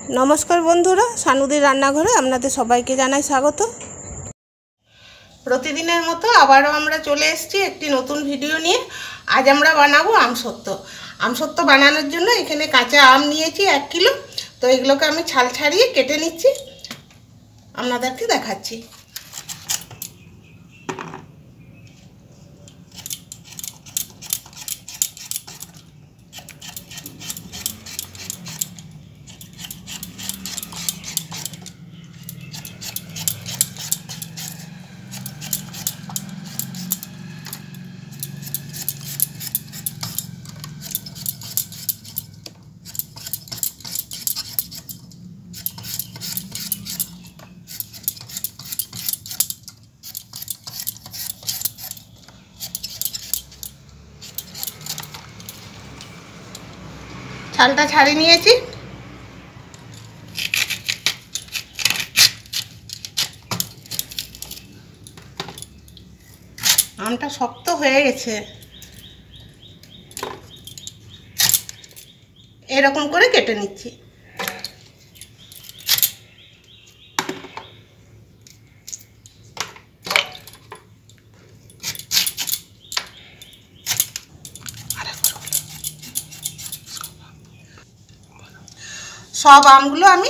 नमस्कार बंधुरा सानुदिर रान्नाघरे आपनादेर सबाइके जानाई स्वागत। प्रतिदिनेर मतो आबारो आमरा चले एसेछि एकटी नतुन भिडियो निये। आज आमरा बानाबो आमसत्तो। आमसत्तो बानानोर जोन्नो एखाने काँचा आम नियेछि 1 किलो। तो एगुलोके आमि छाल छाड़िये केटे निच्छि, आपनादेरके देखाच्छि। ছালটা ছাড়িয়ে নিয়েছি। আমটা শক্ত হয়ে গেছে, এরকম করে কেটে নিচ্ছি। सब আমগুলো আমি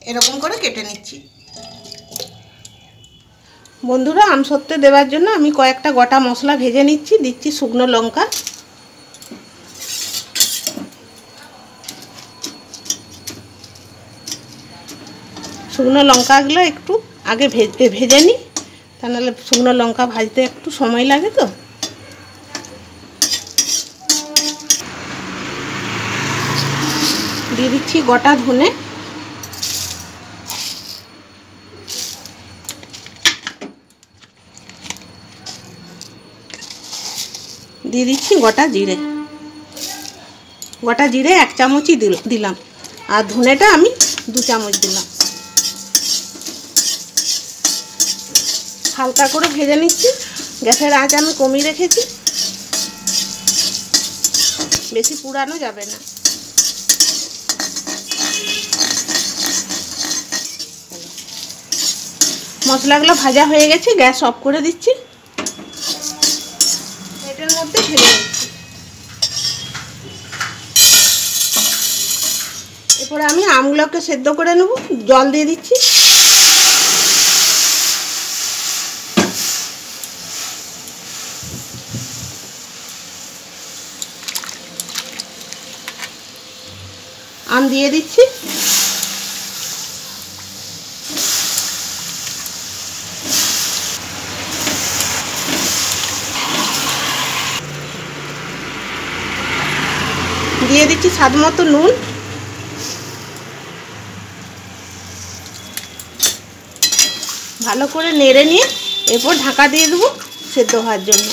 এরকম করে কেটে নিচ্ছি। বন্ধুরা আমসত্ত্বে দেওয়ার জন্য আমি কয়েকটা গোটা মশলা ভেজে নিচ্ছি। দিচ্ছি শুকনো লঙ্কা, শুকনো লঙ্কাগুলো একটু আগে ভেজে নিই, তা নাহলে শুকনো লঙ্কা ভাজতে একটু সময় লাগে। তো দিয়ে দিচ্ছি গোটা ধনে, দিয়ে দিচ্ছি গোটা জিরে। গোটা জিরে 1 চামচই দিলাম, আর ধনেটা আমি 2 চামচ দিলাম। হালকা করে ভেজে নিচ্ছি। গ্যাসের আঁচ আমি কমিয়ে রেখেছি, বেশি পুড়ানো যাবে না। মশলাগুলো ভাজা হয়ে গেছে, গ্যাস অফ করে দিচ্ছি। এটার মধ্যে ঢেলে দিচ্ছি। এরপরে আমি আমগুলোকে সেদ্ধ করে নেব। জল দিয়ে দিচ্ছি। আম দিয়ে দিচ্ছি। দিয়ে দিচ্ছি স্বাদ মতো নুন। ভালো করে নেড়ে নিয়ে এরপর ঢাকা দিয়ে দেবো সেদ্ধ হওয়ার জন্য।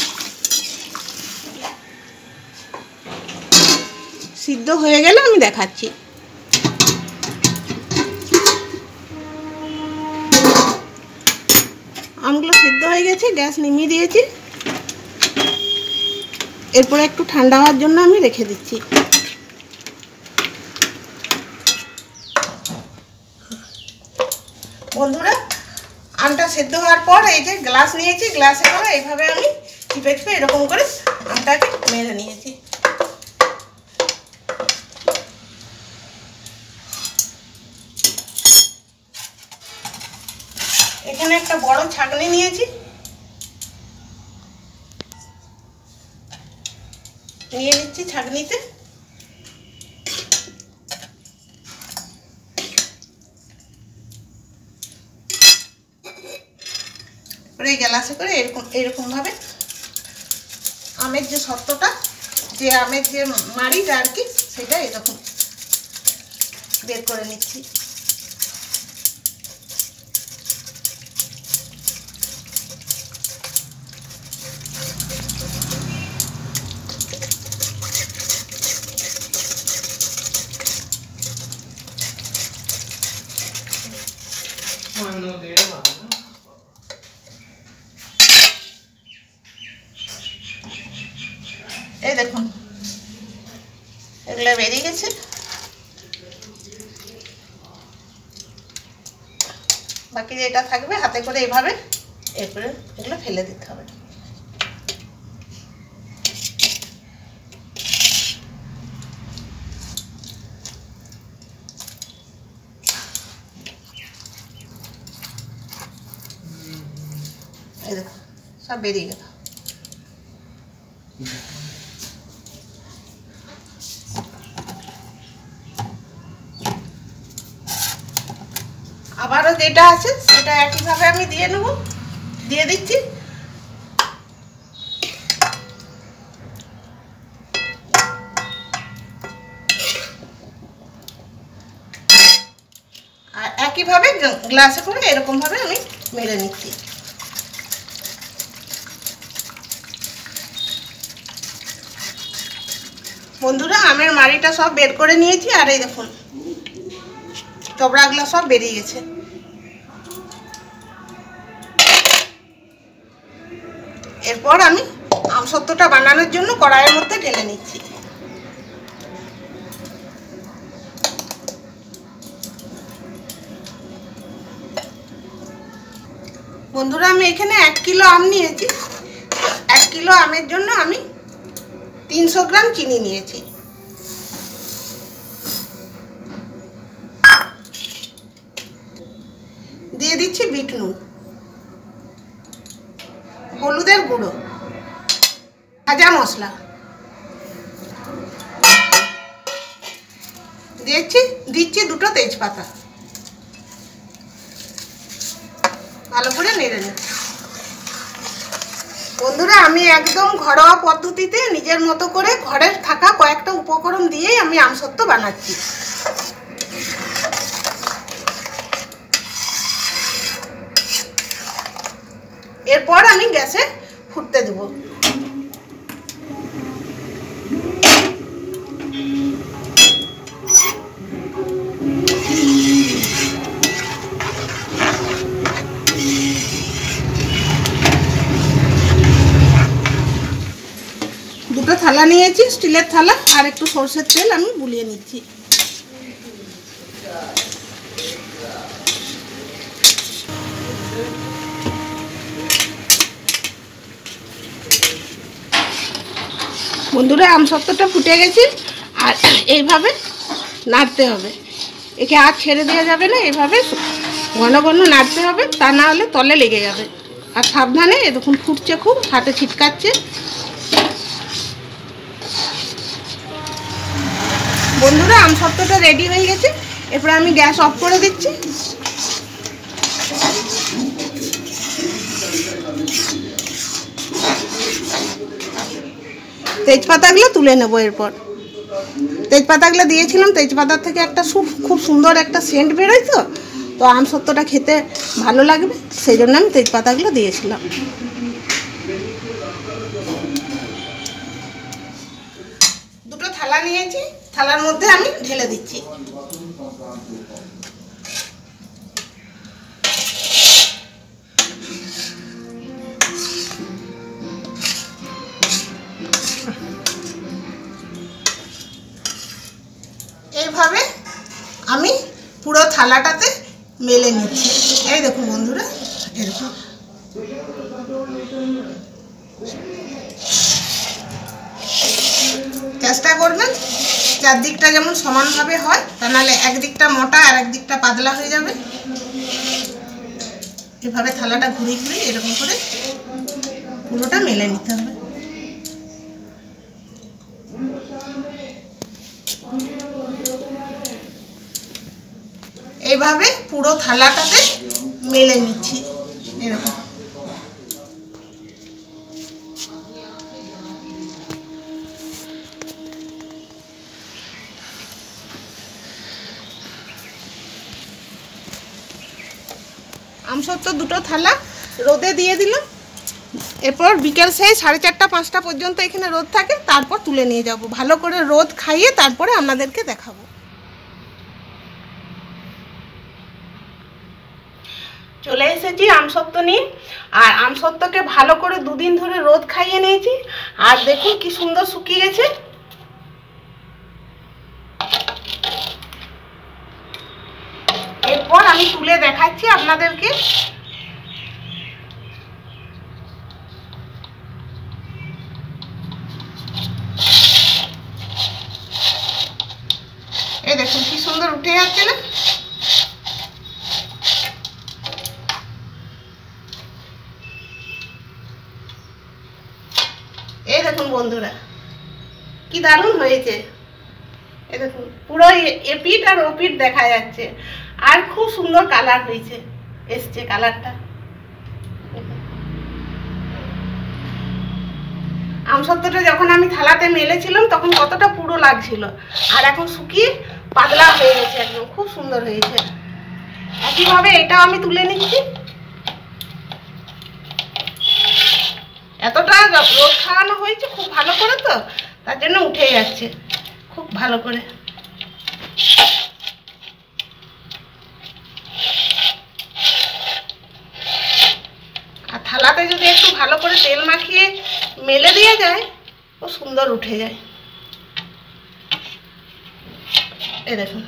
সিদ্ধ হয়ে গেলে আমি দেখাচ্ছি। আমগুলো সিদ্ধ হয়ে গেছে, গ্যাস নিভিয়ে দিয়েছি। এরপরে একটু ঠান্ডা হওয়ার জন্য আমি রেখে দিচ্ছি। বন্ধুরা আমটা সেদ্ধ হওয়ার পর এই যে গ্লাস নিয়েছি, গ্লাসে করে এইভাবে আমি চিপে চিপে এরকম করে আমটাকে মেরে নিয়েছি। এখানে একটা বড় ছাঁকনি নিয়েছি, নিয়ে নিচ্ছি ছাঁকনিতে। এই গ্লাসে করে এরকম ভাবে আমের যে সত্ত্বটা, যে আমের যে মাড়িটা আর কি, সেটা এরকম বের করে নিচ্ছি। এই দেখুন এগুলো বেরিয়ে গেছে। বাকি যেটা থাকবে হাতে করে এইভাবে এরপরে এগুলো ফেলে দিতে হবে। এই দেখো সব বেরিয়ে গেল। আবারও যেটা আছে সেটা একইভাবে আমি দিয়ে নেব, দিয়ে দিচ্ছি। আর একইভাবে গ্লাসে করে এরকমভাবে আমি মেরে নিচ্ছি। বন্ধুরা আমের মাড়িটা সব বের করে নিয়েছি, আর এই দেখুন চবড়াগুলো সব বেরিয়ে গেছে। এরপর আমি আমসত্ত্বটা বানানোর জন্য কড়াইয়ের মধ্যে ঢেলে নিচ্ছি। বন্ধুরা আমি এখানে 1 কিলো আম নিয়েছি। 1 কিলো আমের জন্য আমি 300 গ্রাম চিনি নিয়েছি। দিয়ে দিচ্ছি বিট নুন, হলুদের গুঁড়ো, ভাজা মশলা দিচ্ছি 2টো তেজপাতা। ভালো করে নেড়ে নিচ্ছি। বন্ধুরা আমি একদম ঘরোয়া পদ্ধতিতে নিজের মতো করে ঘরের থাকা কয়েকটা উপকরণ দিয়েই আমি আমসত্ত্ব বানাচ্ছি। এরপর আমি গ্যাসে ফুটতে দেব। দুটো থালা নিয়েছি, স্টিলের থালা, আর একটু সরষের তেল আমি বুলিয়ে নিচ্ছি। বন্ধুরা আমসত্ত্বটা ফুটে গেছে, আর এইভাবে নাড়তে হবে। একে আর ছেড়ে দেওয়া যাবে না, এইভাবে ঘন ঘন নাড়তে হবে, তা না হলে তলে লেগে যাবে। আর সাবধানে, এ দেখুন ফুটছে, খুব হাতে ছিটকাচ্ছে। বন্ধুরা আমসত্ত্বটা রেডি হয়ে গেছে। এরপরে আমি গ্যাস অফ করে দিচ্ছি। তেজপাতাগুলো তুলে নেব। এরপর তেজপাতাগুলো দিয়েছিলাম, তেজপাতার থেকে একটা খুব সুন্দর একটা সেন্ট বেরোয়, তো আমসত্ত্বটা খেতে ভালো লাগবে, সেই জন্য আমি তেজপাতাগুলো দিয়েছিলাম। দুটো থালা নিয়েছি, থালার মধ্যে আমি ঢেলে দিচ্ছি। এইভাবে আমি পুরো থালাটাতে মেলে নিচ্ছি। এই দেখুন বন্ধুরা, এরকম চেষ্টা করবেন চারদিকটা যেমন সমানভাবে হয়, তা নাহলে একদিকটা মোটা আর একদিকটা পাতলা হয়ে যাবে। এভাবে থালাটা ঘুরিয়ে ঘুরিয়ে এরকম করে পুরোটা মেলে নিতে হবে। এইভাবে পুরো থালাটাতে মেলে নিচ্ছি এরকম। আমসত্ত্ব দুটো থালা রোদে দিয়ে দিলাম। এরপর বিকেল সেই 4:30-5টা পর্যন্ত এখানে রোদ থাকে, তারপর তুলে নিয়ে যাব। ভালো করে রোদ খাইয়ে তারপরে আপনাদেরকে দেখাবো। চলে এসেছি আমসত্ত্ব নিয়ে, আর আমসত্ত্বকে ভালো করে 2 দিন ধরে রোদ খাইয়ে নিয়েছি, আর দেখুন কি সুন্দর শুকিয়ে গেছে। এরপর আমি তুলে দেখাচ্ছি আপনাদেরকে। এই দেখুন কি সুন্দর উঠে যাচ্ছে না। এই দেখুন বন্ধুরা কি দারুণ হয়েছে। এই দেখুন পুরো এপিট আর ওপিট দেখা যাচ্ছে, আর খুব সুন্দর কালার হয়েছে, এসছে কালারটা। আমসত্ত্বটা যখন আমি থালাতে মেলেছিলাম তখন কতটা পুরো লাগছিল, আর এখন শুকিয়ে পাতলা হয়ে গেছে, একদম খুব সুন্দর হয়েছে। একইভাবে এটাও আমি তুলে নিচ্ছি। এতটা রোদ খাওয়ানো হয়েছে খুব ভালো করে, তো তার জন্য উঠে যাচ্ছে খুব ভালো করে। আর থালাতে যদি একটু ভালো করে তেল মাখিয়ে মেলে দিয়ে যায় ও সুন্দর উঠে যায়। এই দেখুন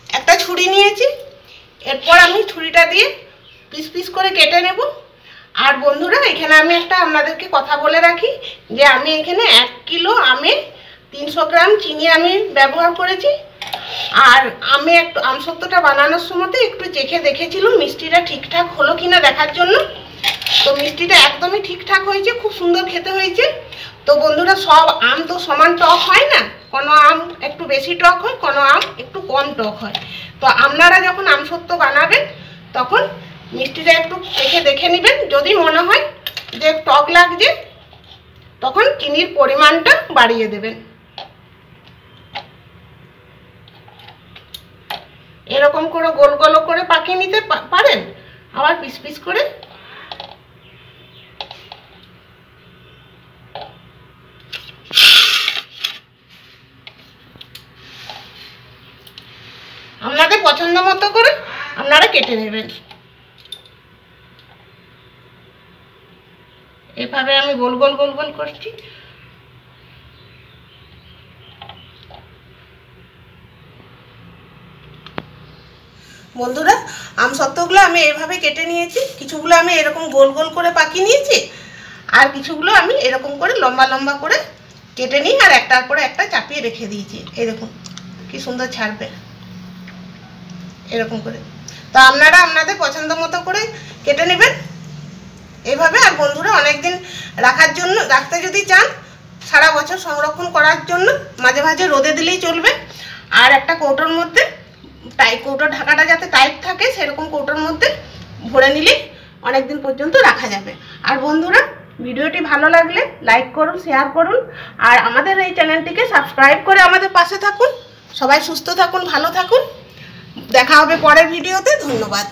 একটা ছুরি নিয়েছি, এরপর আমি ছুরিটা দিয়ে পিস পিস করে কেটে নেব। আর বন্ধুরা এখানে আমি একটা আপনাদেরকে কথা বলে রাখি যে আমি এখানে 1 কিলো আমে 300 গ্রাম চিনি আমি ব্যবহার করেছি। আর আমি একটু আমসত্ত্বটা বানানোর সময় একটু চেখে দেখেছিলাম মিষ্টিটা ঠিকঠাক হলো কিনা দেখার জন্য। তো মিষ্টিটা একদমই ঠিকঠাক হয়েছে, খুব সুন্দর খেতে হয়েছে। তো বন্ধুরা সব আম তো সমান টক হয় না, কোনো আম একটু বেশি টক হয়, কোনো আম একটু কম টক হয়। তো আপনারা যখন আমসত্ত্ব বানাবেন তখন মিষ্টিটা একটু চেখে দেখে নেবেন, যদি মনে হয় যে টক লাগছে তখন চিনির পরিমাণটা বাড়িয়ে দেবেন। এরকম করে গোল গোল করে পাকিয়ে নিতে পারেন, আবার পিস পিস করে। আপনাদের পছন্দ মতো করে আপনারা কেটে নেবেন। এভাবে আমি গোল গোল গোল গোল করছি। বন্ধুরা আমসত্ত্বগুলো আমি এইভাবে কেটে নিয়েছি, কিছুগুলো আমি এরকম গোল গোল করে পাকিয়ে নিয়েছি, আর কিছুগুলো আমি এরকম করে লম্বা লম্বা করে কেটে নিই, আর একটার পরে একটা চাপিয়ে রেখে দিয়েছি। এই দেখুন কি সুন্দর ছাড়বে এরকম করে। তো আপনারা আপনাদের পছন্দ মতো করে কেটে নেবেন এইভাবে। আর বন্ধুরা অনেকদিন রাখতে যদি চান, সারা বছর সংরক্ষণ করার জন্য মাঝে মাঝে রোদে দিলেই চলবে। আর একটা কৌটোর মধ্যে কৌটোর ঢাকাটা যাতে টাইট থাকে সেরকম কৌটোর মধ্যে ভরে নিলে অনেকদিন পর্যন্ত রাখা যাবে। আর বন্ধুরা ভিডিওটি ভালো লাগলে লাইক করুন, শেয়ার করুন, আর আমাদের এই চ্যানেলটিকে সাবস্ক্রাইব করে আমাদের পাশে থাকুন। সবাই সুস্থ থাকুন, ভালো থাকুন। দেখা হবে পরের ভিডিওতে। ধন্যবাদ।